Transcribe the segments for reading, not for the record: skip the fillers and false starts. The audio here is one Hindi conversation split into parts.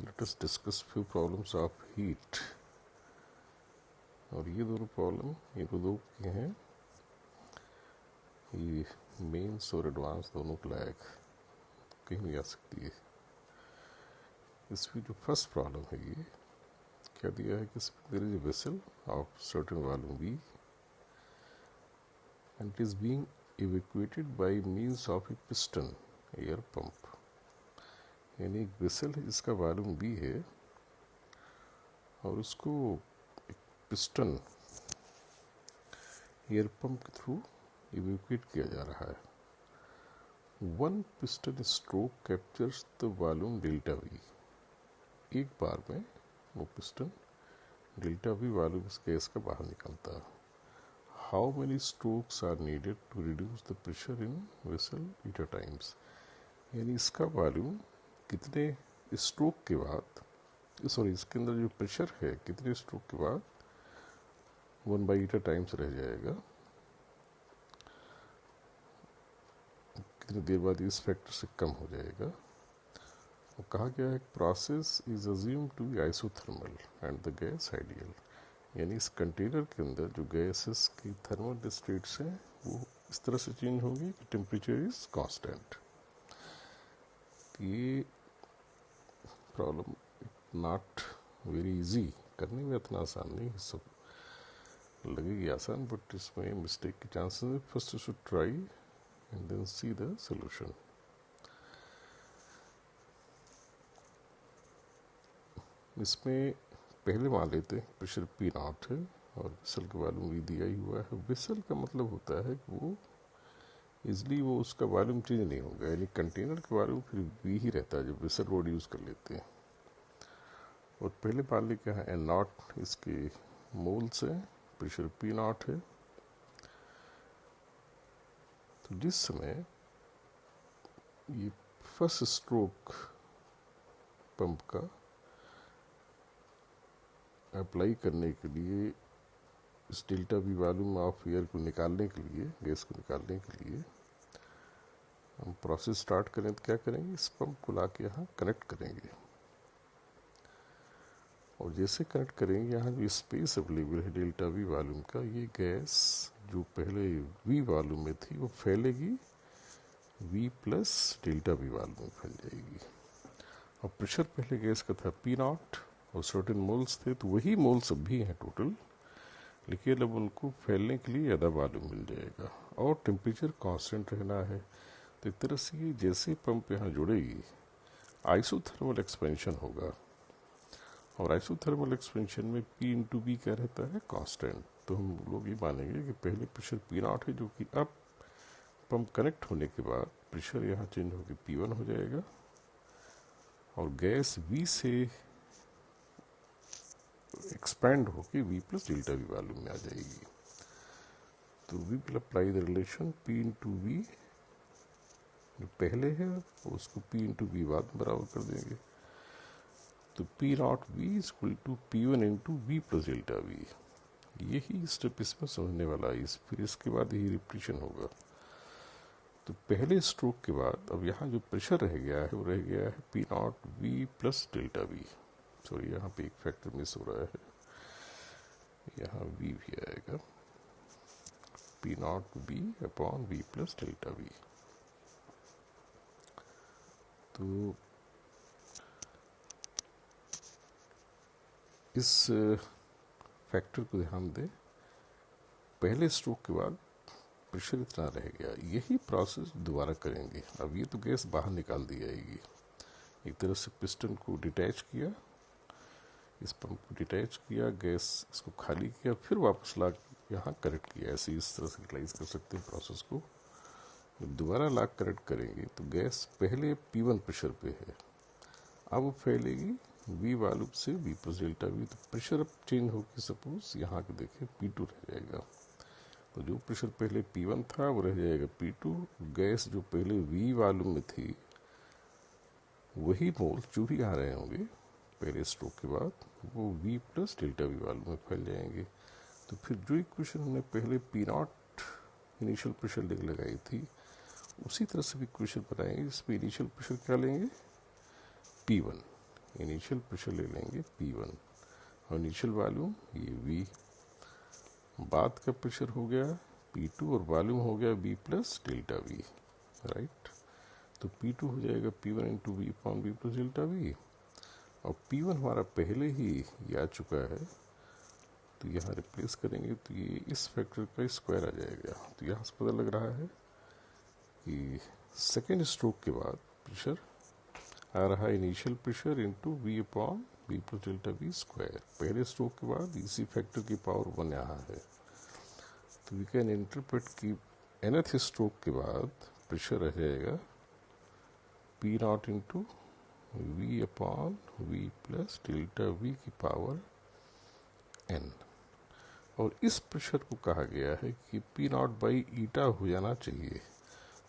let us discuss few problems of heat. और ये दोनों प्रॉब्लम यूरोप के हैं, ये मेंस और एडवांस दोनों के लायक कहीं नहीं आ सकती है। इसमें जो फर्स्ट प्रॉब्लम है ये क्या दिया है कि there is a vessel of certain volume V and it is being evacuated by means of a piston air pump. यानी एक वेसल है जिसका वॉल्यूम V है और उसको एक पिस्टन एयर पंप के थ्रू इवैक्यूएट किया जा रहा है। One piston stroke captures the volume delta V। एक बार में वो पिस्टन डेल्टा V वॉल्यूम इस गैस का बाहर निकलता है। How many strokes are needed to reduce the pressure in vessel eta times. यानी इसका वॉल्यूम कितने स्ट्रोक के बाद, सॉरी इसके अंदर जो प्रेशर है कितने स्ट्रोक के बाद 1/ईटा टाइम्स रह जाएगा, कितनी देर बाद इस फैक्टर से कम हो जाएगा। और कहा गया है process is assumed to be isothermal and the gas ideal. यानी इस कंटेनर के अंदर जो गैसेस की थर्मल स्टेट्स हैं वो इस तरह से चेंज होंगी कि टेम्परेचर इज कांस्टेंट। ये प्रॉब्लम नॉट वेरी इजी, करने में इतना आसान नहीं, सब लगेगी आसान बट इसमें मिस्टेक के चांसेस है। First you should try and then see the solution. इसमें पहले मान लेते हैं प्रेशर P0 है और वेसल का वॉल्यूम V दिया ही हुआ है। वेसल का मतलब होता है कि वो इजली वो उसका वॉल्यूम चेंज नहीं होगा, यानी कंटेनर का वॉल्यूम फिर V ही रहता है जब वेसल रोड यूज़ कर लेते हैं। और पहले मान लें क्या है N0 इसके मोल्स है, प्रेशर P0 है। तो जिस समय ये फर्स्ट स्ट्रोक पंप का अप्लाई करने के लिए इस delta V volume of air को निकालने के लिए, गैस को निकालने के लिए हम प्रोसेस स्टार्ट करें तो क्या करेंगे, इस पंप को ला के यहाँ कनेक्ट करेंगे। और जैसे कनेक्ट करेंगे यहाँ जो स्पेस अवेलेबल है डेल्टा V वॉल्यूम का, ये गैस जो पहले V वॉल्यूम में थी वो फैलेगी V plus delta V volume में फैल जाएगी। और प्रेशर पहले गैस का था P0 और सर्टेन मोल्स थे, तो वही मोल्स अब भी हैं टोटल, लेकिन अब उनको फैलने के लिए ज़्यादा वॉल्यूम मिल जाएगा और टेम्परेचर कांस्टेंट रहना है। तो एक तरह से जैसे पंप यहाँ जुड़ेगी आइसोथर्मल एक्सपेंशन होगा, और आइसोथर्मल एक्सपेंशन में P इंटू B क्या रहता है, कांस्टेंट। तो हम लोग ये मानेंगे कि पहले प्रेशर P0 है जो कि अब पंप कनेक्ट होने के बाद प्रेशर यहाँ चेंज होकर P1 हो जाएगा और गैस V से एक्सपैंड होकर V plus delta V volume में आ जाएगी। तो we will apply the relation P into V, जो पहले है उसको P इंटू V बाद में बराबर कर देंगे। तो P0 V is equal to P1 into V plus delta V। यही स्टेप इसमें समझने वाला है, फिर इसके बाद यही रिपीटिशन होगा। तो पहले स्ट्रोक के बाद अब यहाँ जो प्रेशर रह गया है वो रह गया है P0 V plus delta V। Sorry यहाँ पे एक फैक्टर मिस हो रहा है, यहाँ V भी आएगा, P0 V upon V plus delta V। तो इस फैक्टर को ध्यान दें, पहले स्ट्रोक के बाद प्रेशर इतना रह गया, यही प्रोसेस दोबारा करेंगे। अब ये तो गैस बाहर निकाल दी जाएगी, एक तरह से पिस्टन को डिटैच किया, इस पंप को डिटैच किया, गैस इसको खाली किया, फिर वापस ला यहाँ करेक्ट किया। ऐसे इस तरह से यूटिलाइज कर सकते हैं प्रोसेस को। दोबारा ला करेक्ट करेंगे तो गैस पहले P1 प्रेशर पे है, अब वो फैलेगी V वॉल्यूम से V प्लस डेल्टा V। तो प्रेशर अब चेंज होकर सपोज यहाँ के देखें P2 रह जाएगा। तो जो प्रेशर पहले P1 था वो रह जाएगा P2। गैस जो पहले V वॉल्यूम में थी वही मोल जो भी आ रहे होंगे पहले स्ट्रोक के बाद वो V plus delta V volume में फैल जाएंगे। तो फिर जो इक्वेशन हमने पहले P0 इनिशियल प्रेशर लगाई थी उसी तरह से भी इक्वेशन बनाएंगे, जिसमें इनिशियल प्रेशर क्या लेंगे P1, इनिशियल प्रेशर ले लेंगे P1 और इनिशियल वॉल्यूम ये V, बाद का प्रेशर हो गया P2 और वॉल्यूम हो गया V plus delta V, right. तो P2 हो जाएगा P1 into V upon V plus delta V, और P1 हमारा पहले ही ये आ चुका है, तो यहाँ रिप्लेस करेंगे तो ये इस फैक्टर का स्क्वायर आ जाएगा। तो यहाँ से पता लग रहा है कि सेकेंड स्ट्रोक के बाद प्रेशर आ रहा है initial pressure into V upon V plus delta V square. पहले स्ट्रोक के बाद इसी फैक्टर की पावर 1 यहाँ है, तो वी कैन इंटरप्रेट कि nth स्ट्रोक के बाद प्रेशर रह जाएगा P not into V upon V plus delta V की पावर n, और इस प्रेशर को कहा गया है कि P नॉट बाई ईटा हो जाना चाहिए।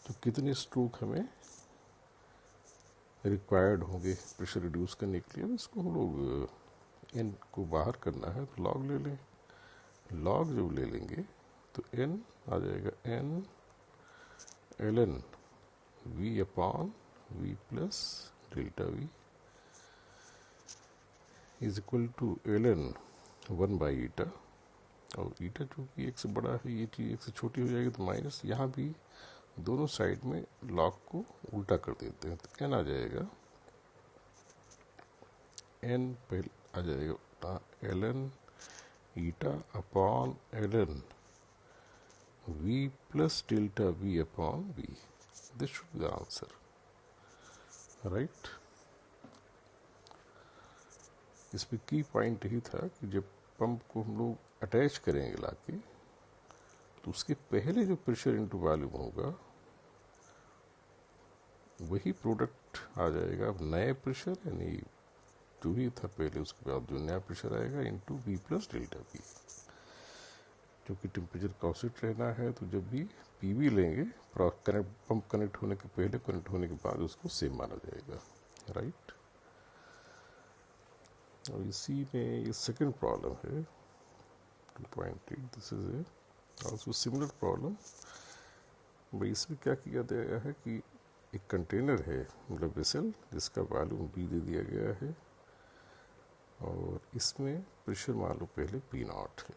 तो कितने स्ट्रोक हमें रिक्वायर्ड होंगे प्रेशर रिड्यूस करने के लिए? इसको हम लोग n को बाहर करना है तो लॉग ले लें। लॉग जब ले लेंगे तो n आ जाएगा n ln V upon V plus delta V is equal to ln 1 by eta, और ईटा चूँकि एक से बड़ा है, ये चीज़ एक से छोटी हो जाएगी, तो माइनस यहाँ भी दोनों साइड में लॉग को उल्टा कर देते हैं। तो n आ जाएगा n पहले आ जाएगा ln eta upon ln V plus delta V upon V। This should be the answer, right. इसमें की पॉइंट यही था कि जब पंप को हम लोग अटैच करेंगे लाके, तो उसके पहले जो प्रेशर इनटू वॉल्यूम होगा वही प्रोडक्ट आ जाएगा। अब नए प्रेशर यानी जो भी था पहले, उसके बाद जो नया प्रेशर आएगा into V plus delta V, क्योंकि टेम्परेचर कॉन्स्टेंट रहना है। तो जब भी PV लेंगे पंप कनेक्ट होने के पहले, कनेक्ट होने के बाद उसको सेम माना जाएगा, राइट। और इसी में ये सेकंड प्रॉब्लम है 2.8, this is also similar problem. भाई इसमें क्या किया गया है कि एक कंटेनर है, मतलब वेसल, जिसका वॉल्यूम V दे दिया गया है, और इसमें प्रेशर मान लो पहले P नॉट है।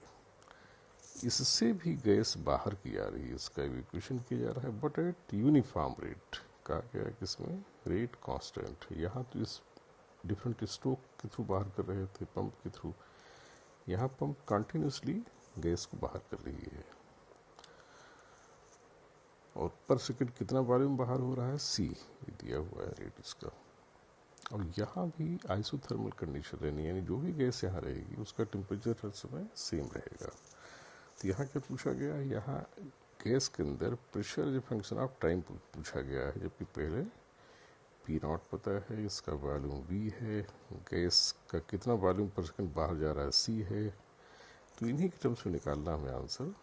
इससे भी गैस बाहर की जा रही है, इसका इवैक्यूएशन किया जा रहा है, बट एट यूनिफॉर्म रेट। कहा गया है कि इसमें रेट कांस्टेंट है। यहाँ तो इस डिफरेंट स्ट्रोक के थ्रू बाहर कर रहे थे, पंप के थ्रू, यहाँ पंप कंटिन्यूसली गैस को बाहर कर रही है। और पर सेकंड कितना वॉल्यूम बाहर हो रहा है, C दिया हुआ है रेट इसका। और यहाँ भी आइसोथर्मल कंडीशन रहनी है, यानी जो भी गैस यहाँ रहेगी उसका टेम्परेचर हर समय सेम रहेगा। तो यहाँ क्या पूछा गया है, यहाँ गैस के अंदर प्रेशर जो फंक्शन ऑफ टाइम पूछा गया है, जबकि पहले P नॉट पता है, इसका वॉल्यूम V है, गैस का कितना वॉल्यूम पर सेकंड बाहर जा रहा है C है। तो इन्हीं के टर्म्स में निकालना हमें आंसर।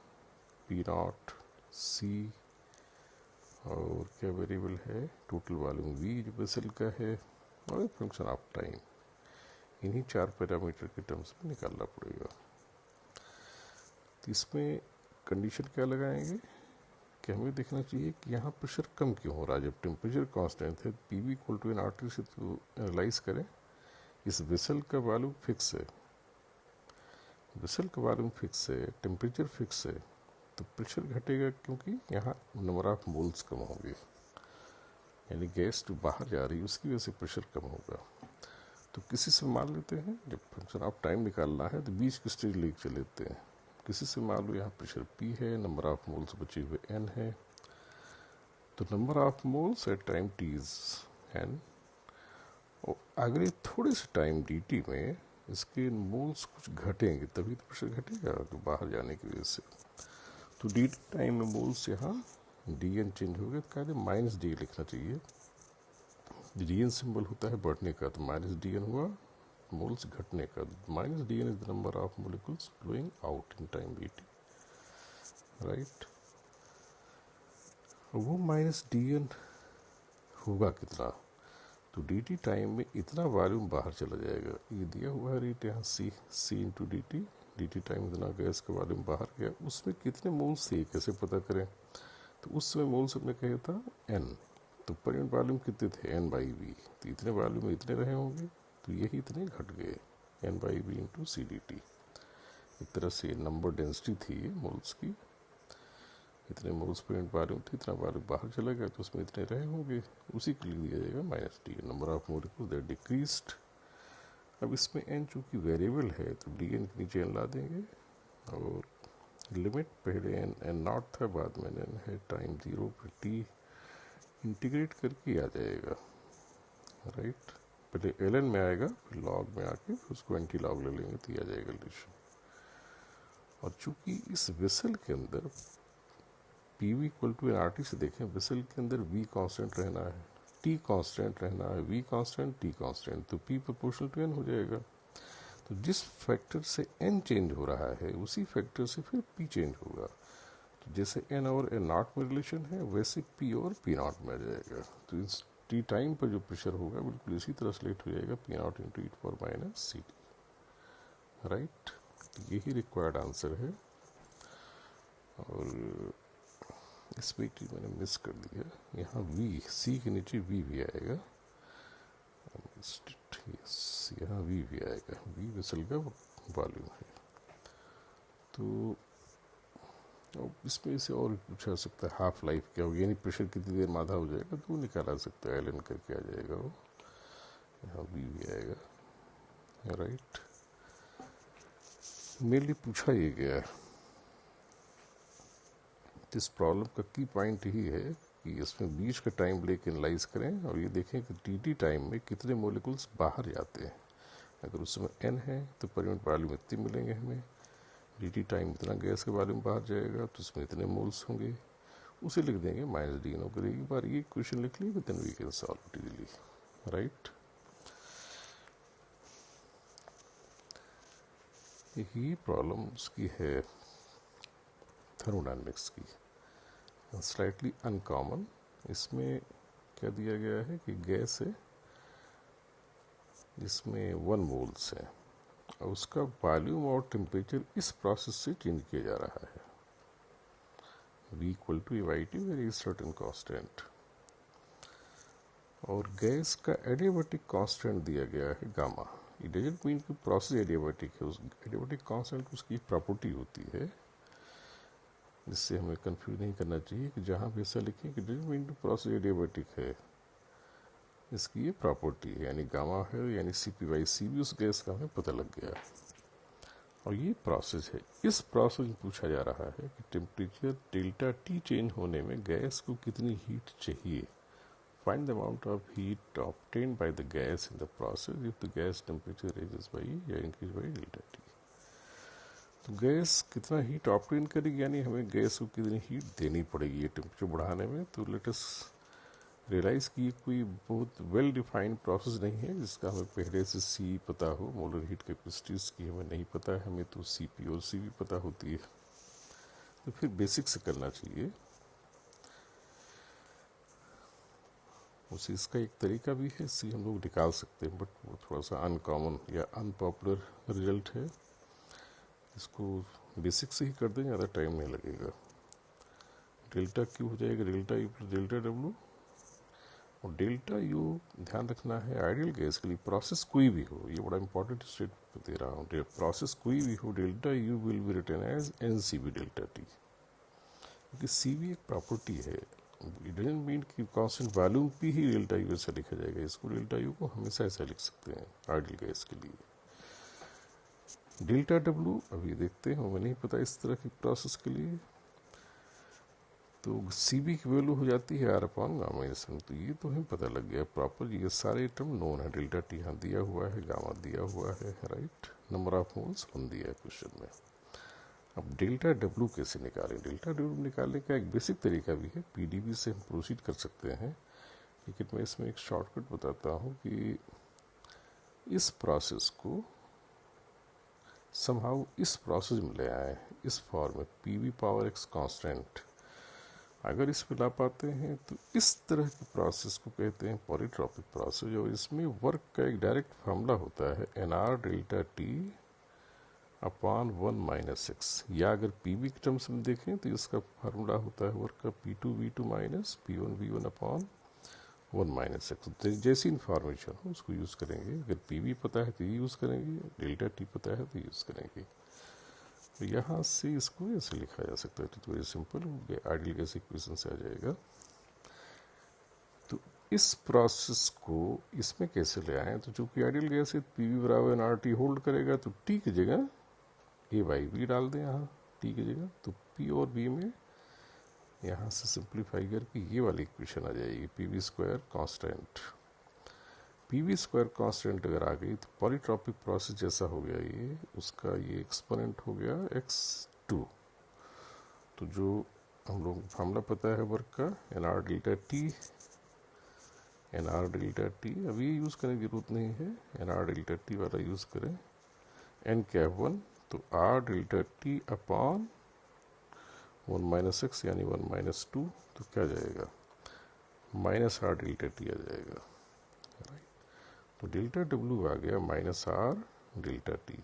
P नॉट C और क्या वेरिएबल है, टोटल वॉल्यूम V जो वेसल का है, और फंक्शन ऑफ टाइम। इन्हीं 4 पैरामीटर के टर्म्स में निकालना पड़ेगा। तो इसमें कंडीशन क्या लगाएंगे कि हमें देखना चाहिए कि यहाँ प्रेशर कम क्यों हो रहा है। जब टेम्परेचर कांस्टेंट है, PV इक्वल टू NRT से तो एनालाइज करें। इस वेसल का वॉल्यूम फिक्स है, वेसल का वॉल्यूम फिक्स है, टेम्परेचर फिक्स है, तो प्रेशर घटेगा, क्योंकि यहाँ नंबर ऑफ मोल्स कम होंगे, यानी गैस जो बाहर जा रही है उसकी वजह से प्रेशर कम होगा। तो किसी से मान लेते हैं, जब फंक्शन ऑफ टाइम निकालना है तो बीच की स्टेज लेके चल लेते हैं। किसी से मान लो यहाँ प्रेशर P है, नंबर ऑफ मोल्स बचे हुए N है, तो number of moles at time T is N, और अगले थोड़े से टाइम dt में इसके मोल्स कुछ घटेंगे, तभी तो प्रेशर घटेगा, तो बाहर जाने की वजह से। तो dt टाइम में मोल्स यहाँ dn चेंज हो गया, तो कहते माइनस डी लिखना चाहिए। dn सिंबल होता है बढ़ने का, तो माइनस dn हुआ मोल्स घटने का। Minus dn is the number of molecules flowing out in time dt, right. वो माइनस dn होगा कितना, तो dt टाइम में इतना वॉल्यूम बाहर चला जाएगा। ये दिया हुआ है रेट यहाँ C इंटू dt टाइम इतना गैस का वॉल्यूम बाहर गया, उसमें कितने मोल्स थे कैसे पता करें। तो उस समय मोल्स हमने कहा था n, तो पर यूनिट वॉल्यूम कितने थे, N बाई V, तो इतने वॉल्यूम में इतने रहे होंगे, तो यही इतने घट गए n by b into c d t. एक तरह से नंबर डेंसिटी थी ये मोल्स की, इतने मोल्स पर यूनिट वॉल्यूम थी, इतना वॉल्यूम बाहर चला गया तो उसमें इतने रहे होंगे, उसी के लिए दिया जाएगा minus D. Number of molecule that decreased. अब इसमें एन चूंकि वेरिएबल है तो डी एन के नीचे एन ला देंगे, और लिमिट पहले एन एन नॉट था, बाद में एन है टाइम 0 पर टी इंटीग्रेट करके आ जाएगा, राइट। पहले एल एन में आएगा, फिर लॉग में आके उसको एंटी लॉग ले लेंगे तो आ जाएगा रिलेशन। और चूंकि इस वेसल के अंदर p v equal to n r t से देखें, वेसल के अंदर वी कांस्टेंट रहना है, टी कांस्टेंट रहना है, वी कांस्टेंट, टी कांस्टेंट, तो पी प्रोपोर्शनल टू एन हो जाएगा। तो जिस फैक्टर से एन चेंज हो रहा है उसी फैक्टर से फिर पी चेंज होगा। तो जैसे एन और एन नॉट में रिलेशन है, वैसे पी और पी नॉट में आ जाएगा। तो इस टी टाइम पर जो प्रेशर होगा बिल्कुल इसी तरह स्लेट हो जाएगा, p naught into e for minus c t, right. तो यही रिक्वायर्ड आंसर है। और इसमें एक चीज़ मैंने मिस कर दिया, यहाँ वी, सी के नीचे वी भी आएगा, यस, यहाँ वी भी आएगा, वी वेसल का वॉल्यूम है। तो इसमें से और पूछा जा सकता है हाफ लाइफ क्या होगी, यानी प्रेशर कितनी देर में आधा हो जाएगा, तो वो निकाला सकता है, एल एन करके आ जाएगा वो, यहाँ वी भी आएगा, राइट। मेरे लिए पूछा ये गया है। इस प्रॉब्लम का की पॉइंट यही है कि इसमें बीच का टाइम लेके एनालाइज करें और ये देखें कि टी टी टाइम में कितने मोलिकुल्स बाहर जाते हैं। अगर उस समय एन है तो पर यूनिट वॉल्यूम इतने मिलेंगे हमें, डी टी टाइम इतना गैस का वॉल्यूम बाहर जाएगा तो उसमें इतने मोल्स होंगे, उसे लिख देंगे माइनस डी नो करेगी। एक बार ये क्वेश्चन लिख ली, then we can solve it easily, right. यही प्रॉब्लम उसकी है थर्मोडायनेमिक्स की, स्लाइटली अनकॉमन। इसमें क्या दिया गया है कि गैस है जिसमें 1 मोल्स है और उसका वॉल्यूम और टेम्परेचर इस प्रोसेस से चेंज किया जा रहा है, V equal to EYT very certain constant, और गैस का एडियाबैटिक कांस्टेंट दिया गया है गामा। इट डजंट मीन कि प्रोसेस एडियाबैटिक है, उस एडियाबैटिक कांस्टेंट उसकी प्रॉपर्टी होती है, जिससे हमें कंफ्यूज नहीं करना चाहिए कि जहाँ भी ऐसा लिखें कि doesn't mean to process adiabatic है, इसकी ये प्रॉपर्टी है, यानी गामा है, यानी CpYC भी उस गैस का हमें पता लग गया। और ये प्रोसेस है, इस प्रोसेस में पूछा जा रहा है कि टेम्परेचर डेल्टा टी चेंज होने में गैस को कितनी हीट चाहिए। Find the amount of heat obtained by the gas in the process if the gas temperature raises by या इंक्रीज बाई डेल्टा टी। तो गैस कितना हीट ऑब्टेन करेगी, यानी हमें गैस को कितनी हीट देनी पड़ेगी ये टेम्परेचर बढ़ाने में। तो लेट अस रियलाइज़ कि ये कोई बहुत वेल डिफाइंड प्रोसेस नहीं है जिसका हमें पहले से सी पता हो, मोलर हीट कैपेसिटीज़ की हमें नहीं पता है, हमें तो CP और CV पता होती है, तो फिर बेसिक से करना चाहिए। उसे इसका एक तरीका भी है, इससे हम लोग निकाल सकते हैं, बट वो थोड़ा सा अनकॉमन या अनपॉपुलर रिजल्ट है। इसको बेसिक से ही कर दें, ज़्यादा टाइम नहीं लगेगा। डेल्टा क्यू हो जाएगा delta U plus delta W, और डेल्टा यू ध्यान रखना है आइडियल गैस के लिए, प्रोसेस कोई भी हो, ये बड़ा इंपॉर्टेंट स्टेटमेंट दे रहा हूँ, प्रोसेस कोई भी हो, delta u will be written as NCV delta t, क्योंकि CV एक प्रॉपर्टी है। इट डजंट मीन कि कांस्टेंट वॉल्यूम पे ही डेल्टा यू ऐसा लिखा जाएगा, इसको डेल्टा यू को हमेशा ऐसा लिख सकते हैं आइडियल गैस के लिए। डेल्टा डब्ल्यू अभी देखते हैं, हमें नहीं पता इस तरह की प्रोसेस के लिए, तो CV की वैल्यू हो जाती है R/Γ-, तो ये तो हमें पता लग गया प्रॉपर, ये सारे टर्म नोन है। डेल्टा टी यहाँ दिया हुआ है, गामा दिया हुआ है, राइट। नंबर ऑफ मोल्स 1 दिया है क्वेश्चन में। अब डेल्टा डब्ल्यू कैसे निकालें? डेल्टा डब्ल्यू निकालने का एक बेसिक तरीका भी है, PdV से हम प्रोसीड कर सकते हैं, लेकिन मैं इसमें एक शॉर्टकट बताता हूँ कि इस प्रोसेस को समहाउ इस प्रोसेस में ले आए, इस फॉर्म में PV⁴x कांस्टेंट। अगर इस पे ला पाते हैं तो इस तरह की प्रोसेस को कहते हैं पॉलीट्रॉपिक प्रोसेस, और इसमें वर्क का एक डायरेक्ट फार्मूला होता है NR delta t upon 1 - x, या अगर PV के टर्म्स में देखें तो इसका फार्मूला होता है वर्क का P2V2 minus P1V1 upon one minus x, जैसी इन्फॉर्मेशन हो उसको यूज़ करेंगे। अगर पी वी पता है तो ये यूज़ करेंगे, डेल्टा टी पता है तो यूज़ करेंगे। तो यहाँ से इसको ऐसे लिखा जा सकता है, तो very simple, ideal gas equation से आ जाएगा। तो इस प्रोसेस को इसमें कैसे ले आए, तो चूंकि आइडियल गैस है पी वी बराबर एन आर टी होल्ड करेगा, तो टी की जगह ए बाई वी डाल दें यहाँ टी की जगह, तो पी और वी में यहाँ से सिंप्लीफाई करके ये वाली इक्वेशन आ जाएगी, P V square constant. P V square constant अगर आ गई तो पॉलीट्रॉपिक प्रोसेस जैसा हो गया ये, उसका ये एक्सपोनेंट हो गया x2। तो जो हम लोग फार्मूला पता है वर्क का, n r delta t, n r delta t, अभी ये यूज़ करने की जरूरत नहीं है, एन आर डेल्टा टी वाला यूज़ करें। एन क्या 1, तो r delta t upon 1 minus x यानी 1 माइनस 2, तो क्या जाएगा माइनस आर डेल्टा टी आ जाएगा, राइट। तो डेल्टा डब्ल्यू आ गया minus r delta t,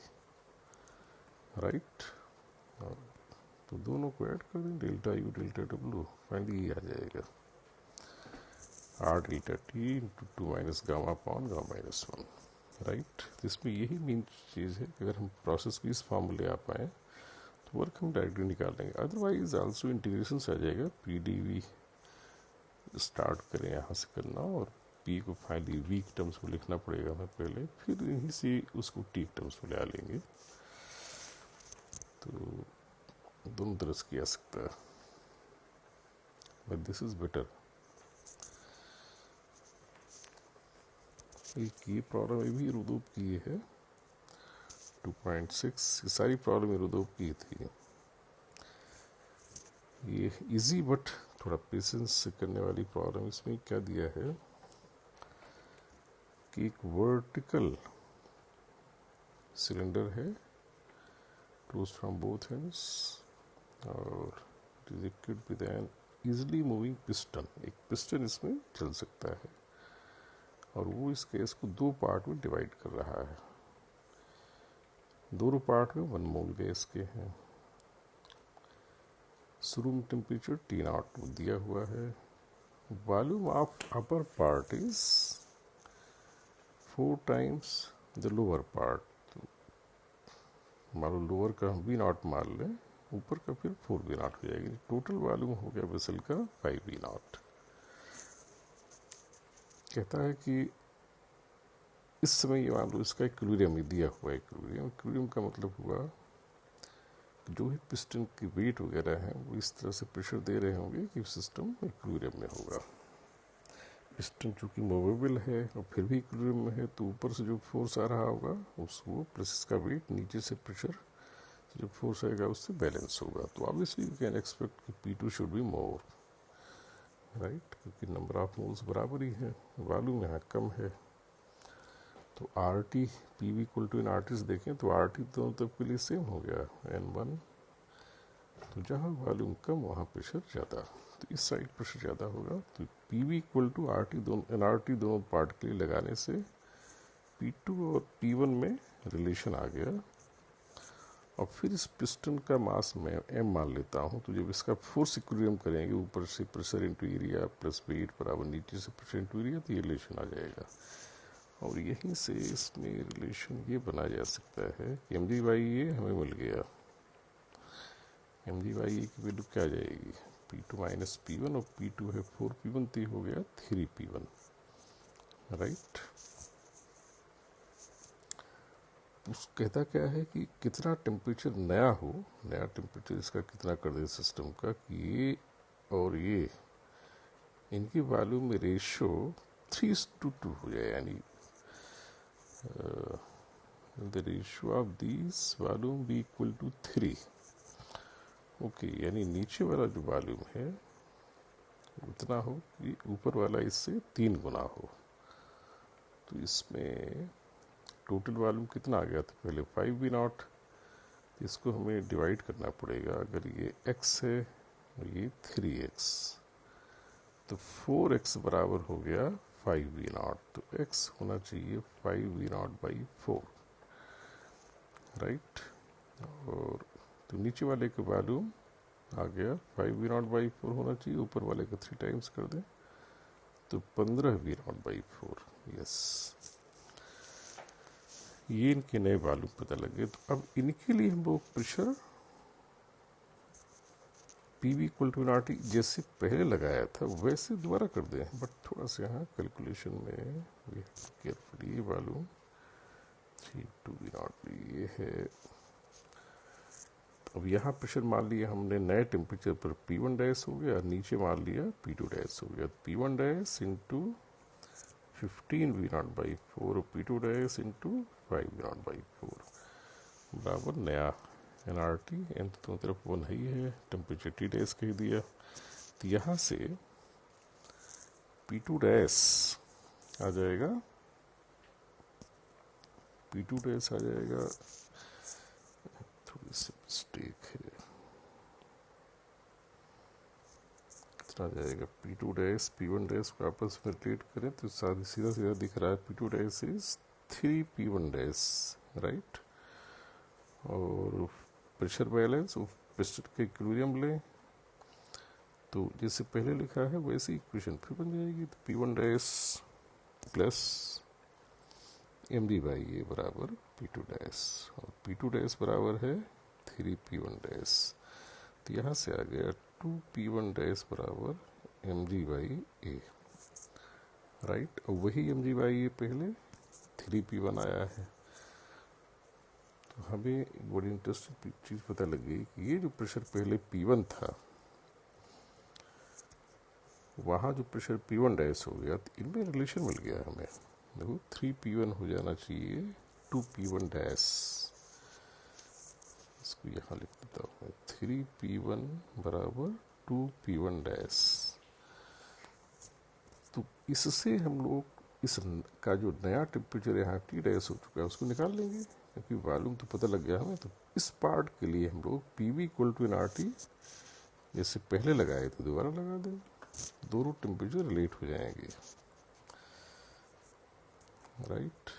right. तो दोनों को ऐड कर दें, delta you delta W, finally ये आ जाएगा are delta T into 2 minus gamma upon gamma minus 1, right. तो इसमें यही मेन चीज़ है कि अगर हम प्रोसेस की इस फॉर्म ले आ पाए तो वर्क हम डायरेक्टली निकाल लेंगे। अदरवाइज आल्सो इंटीग्रेशन से आ जाएगा, पी डी वी स्टार्ट करें यहाँ से करना, और पी को फाइनली वी के टर्म्स में लिखना पड़ेगा हमें पहले, फिर यहीं से उसको टी के टर्म्स में ले आ लेंगे। तो दोनों तरह से किया सकता है, बट दिस इज बेटर। एक ये प्रॉब्लम ये भी रुदूब की है 2.6, ये सारी प्रॉब्लम रुदूब की थी। ये इजी बट थोड़ा पेशेंस से करने वाली प्रॉब्लम। इसमें क्या दिया है कि एक वर्टिकल सिलेंडर है क्लोज फ्रॉम बोथ एंड्स, और it is equipped with an easily moving piston. एक पिस्टन इसमें चल सकता है, और वो इस गैस को दो पार्ट में डिवाइड कर रहा है। दोनों पार्ट में 1 मोल गैस के हैं। रूम टेम्परेचर T0 दिया हुआ है। Volume of upper part is 4 times the lower part. तो मान लो लोअर का हम V0 मान लें, ऊपर का फिर 4 V0 हो जाएगी। टोटल वॉल्यूम हो गया वेसल का 5 V0। कहता है कि इस समय ये मान लो इसका इक्विलिब्रियम दिया हुआ है। इक्विलिब्रियम का मतलब हुआ जो भी पिस्टन की वेट वगैरह है वो इस तरह से प्रेशर दे रहे होंगे कि सिस्टम इक्विलिब्रियम में होगा। पिस्टन चूंकि मूवेबल है और फिर भी इक्विलिब्रियम में है, तो ऊपर से जो फोर्स आ रहा होगा उसको प्लस इसका वेट, नीचे से प्रेशर जो फोर्स आएगा उससे बैलेंस होगा। तो ऑब्वियसली यू कैन एक्सपेक्ट कि P2 should be more, right, क्योंकि नंबर ऑफ मोल्स बराबर ही है, वॉल्यूम यहाँ कम है। तो r t p v equal to n r t से देखें तो आर टी दोनों तरफ के लिए सेम हो गया N1। तो जहाँ वॉल्यूम कम वहाँ प्रेशर ज़्यादा, तो इस साइड प्रेशर ज़्यादा होगा। तो p v equal to r t दोनों एन आर टी दोनों पार्ट के लिए लगाने से P2 और P1 में रिलेशन आ गया। और फिर इस पिस्टन का मास मैं m मान लेता हूँ, तो जब इसका फोर्स इक्विलिब्रियम करेंगे, ऊपर से pressure into area plus weight बराबर नीचे से प्रेशर इंटू एरिया, तो ये रिलेशन आ जाएगा। और यहीं से इसमें रिलेशन ये बना जा सकता है कि एम जी बाई ए हमें मिल गया। एम जी बाई ए की वैल्यू क्या आ जाएगी, P2 माइनस P1, और P2 है 4P1, तो ये हो गया 3P1, राइट। उस कहता क्या है कि कितना टेम्परेचर नया हो, नया टेम्परेचर इसका कितना कर दे सिस्टम का, कि ये और ये इनकी वॉल्यूम में रेशियो 3:2 हो जाए, यानी the ratio of these volume be equal to 3। Okay, यानी नीचे वाला जो वॉल्यूम है उतना हो कि ऊपर वाला इससे 3 गुना हो। तो इसमें टोटल वॉल्यूम कितना आ गया था पहले 5V0, इसको हमें डिवाइड करना पड़ेगा। अगर ये x है और ये 3x, तो 4x बराबर हो गया 5V0, तो x होना चाहिए 5V0/4, राइट। और तो नीचे वाले का वॉल्यूम आ गया 5V0/4 होना चाहिए, ऊपर वाले का 3 टाइम्स कर दें तो 15V0/4, यस, ये इनके नए वॉल्यूम पता लगे। तो अब इनके लिए हम लोग pressure PV equal to RT जैसे पहले लगाया था वैसे दोबारा कर दें, बट थोड़ा सा यहाँ कैलकुलेशन में केयरफुली वॉल्यूम 32V0 ये है। अब यहाँ प्रेशर मान लिया हमने नए टेम्परेचर पर P1 डैश हो गया, नीचे मान लिया P2 डैश हो गया। P1 डैश इंटू 15V0/4 और P2 डैश इंटू 5V0/4 बराबर नया nRT, n तो दोनों तरफ 1 ही है, टेम्परेचर T डैश कह दिया। तो यहाँ से P2 डैश आ जाएगा, P2 डैश आ जाएगा, थोड़ी सी मिस्टेक है, कितना आ जाएगा P2 डैश P1 डैश को आपस में रिलेट करें तो सीधा सीधा दिख रहा है P2 dash is 3P1 dash, right. और प्रेशर बैलेंस पिस्टन का इक्विलिब्रियम लें तो जैसे पहले लिखा है वैसे इक्वेशन फिर बन जाएगी। तो P1 डैश प्लस md/a बराबर P2 डैश, और P2 डैश बराबर है 3P1 डैश। तो यहाँ से आ गया 2P1 डैश बराबर mg/a, राइट। और वही mg/a पहले 3P1 आया है। तो हमें बड़ी इंटरेस्टिंग चीज़ पता लगी कि ये जो प्रेशर पहले P1 था वहाँ जो प्रेशर P1 डैश हो गया तो इनमें रिलेशन मिल गया हमें। देखो 3P1 हो जाना चाहिए 2P1 डैश, इसको यहाँ लिख देता हूँ मैं, 3P1 बराबर 2P1 डैश। तो इससे हम लोग इस का जो नया टेम्परेचर यहाँ T डैश हो चुका है उसको निकाल लेंगे, क्योंकि वॉल्यूम तो पता लग गया हमें। तो इस पार्ट के लिए हम लोग PV इक्वल टू RT जैसे पहले लगाए थे दोबारा लगा देंगे, दोनों टेम्परेचर रिलेट हो जाएंगे, राइट।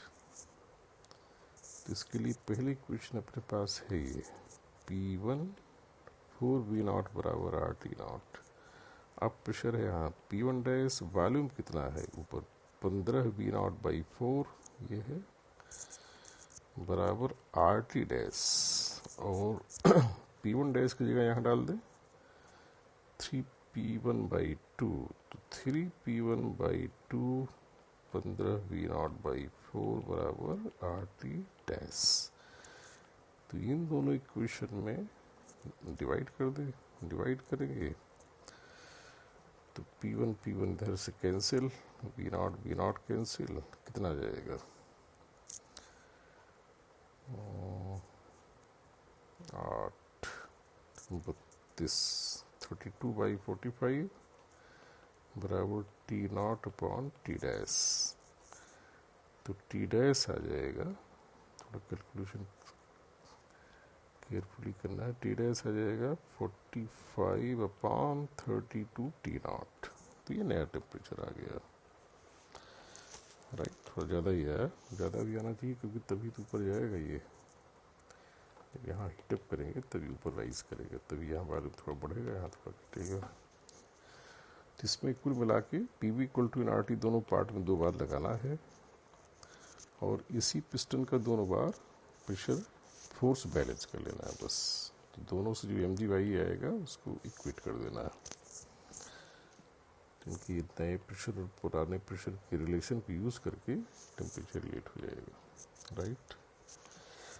तो इसके लिए पहली इक्वेशन अपने पास है ये P1 4V0 बराबर RT0। अब प्रेशर है यहाँ P1 डैश, वॉल्यूम कितना है ऊपर 15V0/4 ये है बराबर RT डैश, और P1 डैश की जगह यहाँ डाल दें 3P1/2, तो 3P1/2 15V0/4 बराबर RT डैश। तो इन दोनों इक्वेशन में डिवाइड कर दें, डिवाइड करेंगे तो P1 P1 इधर से कैंसिल, V0 V0 कैंसिल, कितना आ जाएगा 8 32 32/45 बराबर T0/T डैश। तो T डैश आ जाएगा, थोड़ा कैलकुलेशन केयरफुली करना है, T डैश आ जाएगा 45/32 T0। तो ये नया टेम्परेचर आ गया, राइट। थोड़ा ज़्यादा ही आया, ज़्यादा भी आना चाहिए क्योंकि तभी तो ऊपर जाएगा ये, जब यहाँ हीटअप करेंगे तभी ऊपर राइज करेगा, तभी यहाँ वॉल्यूम थोड़ा बढ़ेगा, यहाँ थोड़ा घटेगा। तो इसमें कुल मिला के PV इक्वल टू RT दोनों पार्ट में 2 बार लगाना है, और इसी पिस्टन का दोनों बार प्रेशर फोर्स बैलेंस कर लेना है बस। तो दोनों से जो mg/a आएगा उसको इक्वेट कर देना है, क्योंकि नए प्रेशर और पुराने प्रेशर के रिलेशन को यूज़ करके टेम्परेचर रिलेट हो जाएगा, राइट।